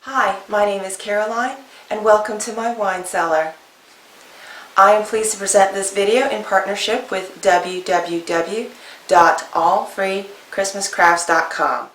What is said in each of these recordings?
Hi, my name is Caroline and welcome to my wine cellar. I am pleased to present this video in partnership with www.allfreechristmascrafts.com.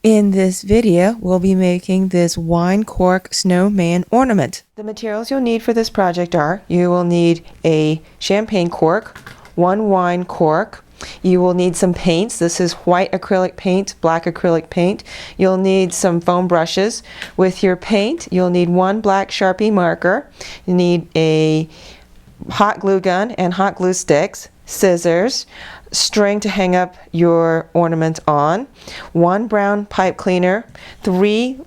In this video, we'll be making this wine cork snowman ornament. The materials you'll need for this project are, you will need a champagne cork, one wine cork, you will need some paints. This is white acrylic paint, black acrylic paint. You'll need some foam brushes. With your paint, you'll need one black Sharpie marker. You need a hot glue gun and hot glue sticks, scissors, string to hang up your ornament on, one brown pipe cleaner, three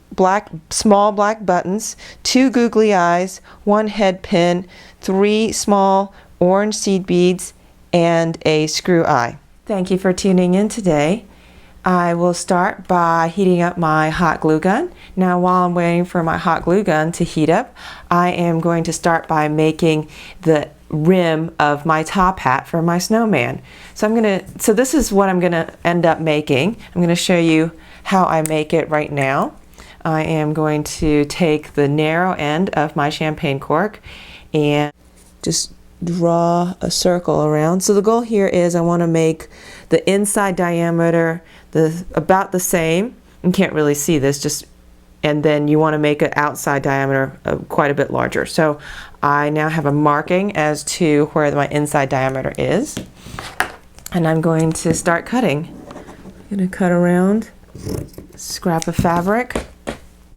small black buttons, two googly eyes, one head pin, three small orange seed beads, and a screw eye. Thank you for tuning in today. I will start by heating up my hot glue gun. Now while I'm waiting for my hot glue gun to heat up, I am going to start by making the rim of my top hat for my snowman. So this is what I'm gonna end up making. I'm gonna show you how I make it right now. I am going to take the narrow end of my champagne cork and just draw a circle around. So the goal here is I want to make the inside diameter about the same. You can't really see this, and then you want to make an outside diameter quite a bit larger. So I now have a marking as to where my inside diameter is, and I'm going to start cutting. I'm going to cut around scrap of fabric.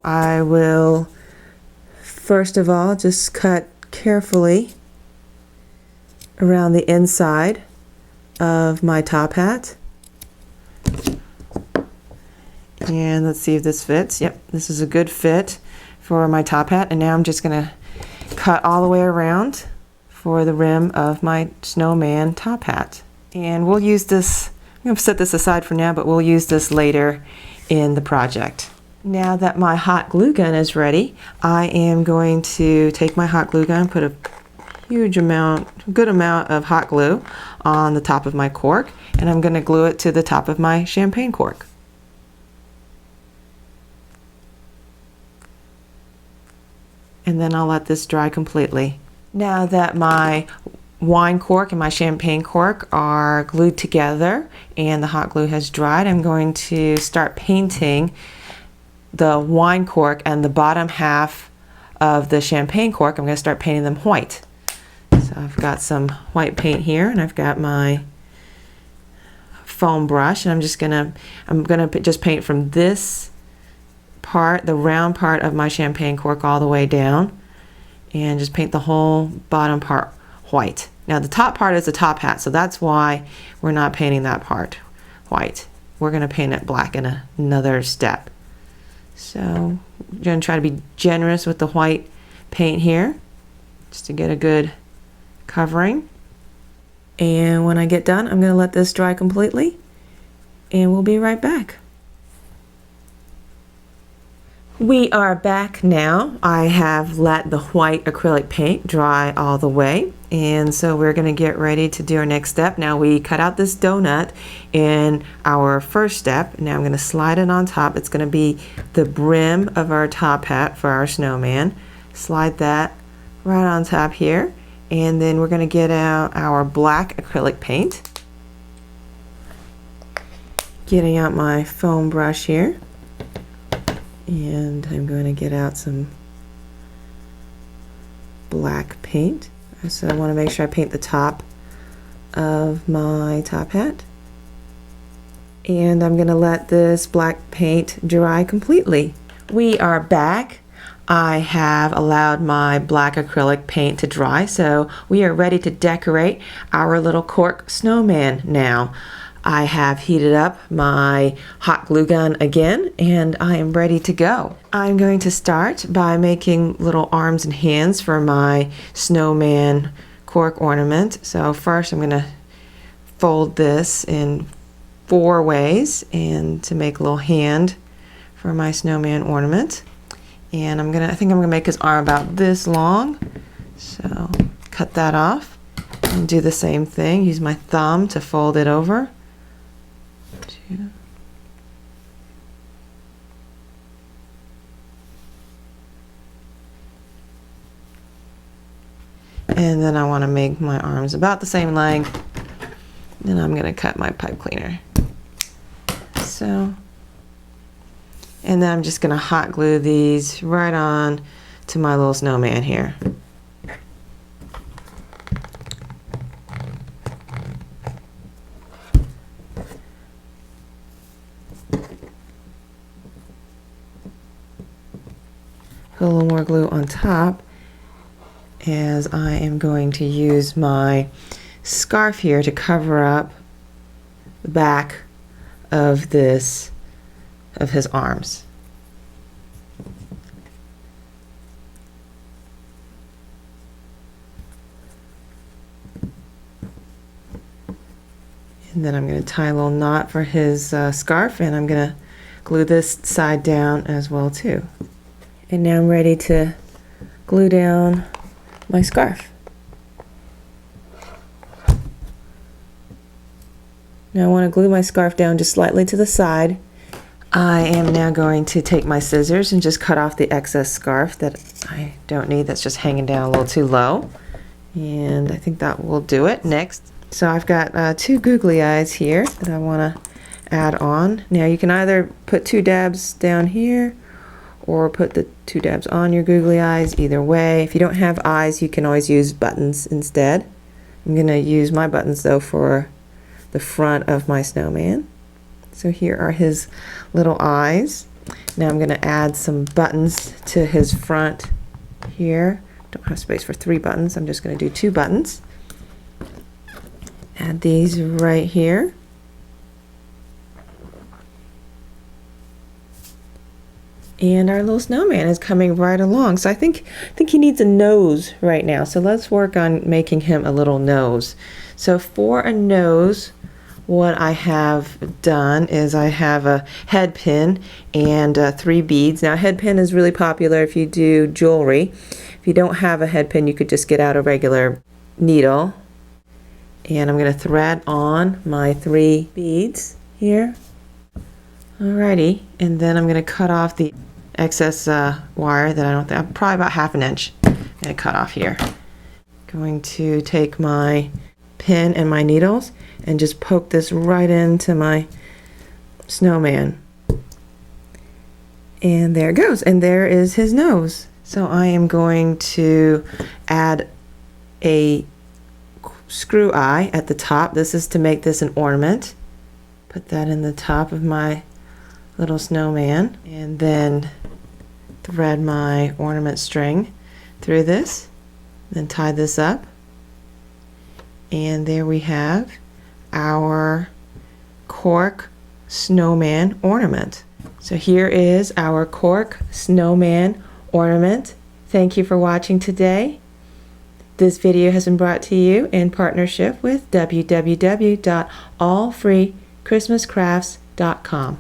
I will first of all just cut carefully around the inside of my top hat. And let's see if this fits. Yep, this is a good fit for my top hat. And now I'm just going to cut all the way around for the rim of my snowman top hat. And we'll use this, I'm going to set this aside for now, but we'll use this later in the project. Now that my hot glue gun is ready, I am going to take my hot glue gun, put a good amount of hot glue on the top of my cork, and I'm going to glue it to the top of my champagne cork. And then I'll let this dry completely. Now that my wine cork and my champagne cork are glued together and the hot glue has dried, I'm going to start painting the wine cork and the bottom half of the champagne cork. I'm going to start painting them white. So I've got some white paint here, and I've got my foam brush, and I'm gonna just paint from this part, the round part of my champagne cork, all the way down, and just paint the whole bottom part white. Now the top part is the top hat, so that's why we're not painting that part white. We're gonna paint it black in another step. So I'm gonna try to be generous with the white paint here, just to get a good covering. And when I get done, I'm going to let this dry completely, and we'll be right back. We are back now. I have let the white acrylic paint dry all the way, and so we're going to get ready to do our next step. Now we cut out this donut in our first step. Now I'm going to slide it on top. It's going to be the brim of our top hat for our snowman. Slide that right on top here. And then we're going to get out our black acrylic paint. Getting out my foam brush here. And I'm going to get out some black paint. So I want to make sure I paint the top of my top hat. And I'm going to let this black paint dry completely. We are back. I have allowed my black acrylic paint to dry, so we are ready to decorate our little cork snowman now. I have heated up my hot glue gun again, and I am ready to go. I'm going to start by making little arms and hands for my snowman cork ornament. So first I'm going to fold this in 4 ways and to make a little hand for my snowman ornament. And I think I'm gonna make his arm about this long. So cut that off and do the same thing. Use my thumb to fold it over. 2, And then I want to make my arms about the same length. Then I'm going to cut my pipe cleaner. So, and then I'm just going to hot glue these right on to my little snowman here. Put a little more glue on top, as I am going to use my scarf here to cover up the back of his arms. And then I'm going to tie a little knot for his scarf, and I'm going to glue this side down as well too. And now I'm ready to glue down my scarf. Now I want to glue my scarf down just slightly to the side. I am now going to take my scissors and just cut off the excess scarf that I don't need, that's just hanging down a little too low. And I think that will do it. Next, so I've got two googly eyes here that I want to add on. Now you can either put two dabs down here or put the two dabs on your googly eyes. Either way, if you don't have eyes, you can always use buttons instead. I'm going to use my buttons though for the front of my snowman. So here are his little eyes. Now I'm going to add some buttons to his front here. Don't have space for 3 buttons. I'm just going to do 2 buttons. Add these right here. And our little snowman is coming right along. So I think he needs a nose right now. So let's work on making him a little nose. So for a nose, what I have done is I have a head pin and 3 beads. Now a head pin is really popular if you do jewelry. If you don't have a head pin, you could just get out a regular needle. And I'm going to thread on my 3 beads here. Alrighty, and then I'm going to cut off the excess wire that I don't think, probably about 1/2 inch. I'm going to cut off here. Going to take my pin and my needles and just poke this right into my snowman. And there it goes, and there is his nose. So I am going to add a screw eye at the top. This is to make this an ornament. Put that in the top of my little snowman, and then thread my ornament string through this, then tie this up, and there we have our cork snowman ornament. So here is our cork snowman ornament. Thank you for watching today. This video has been brought to you in partnership with www.allfreechristmascrafts.com.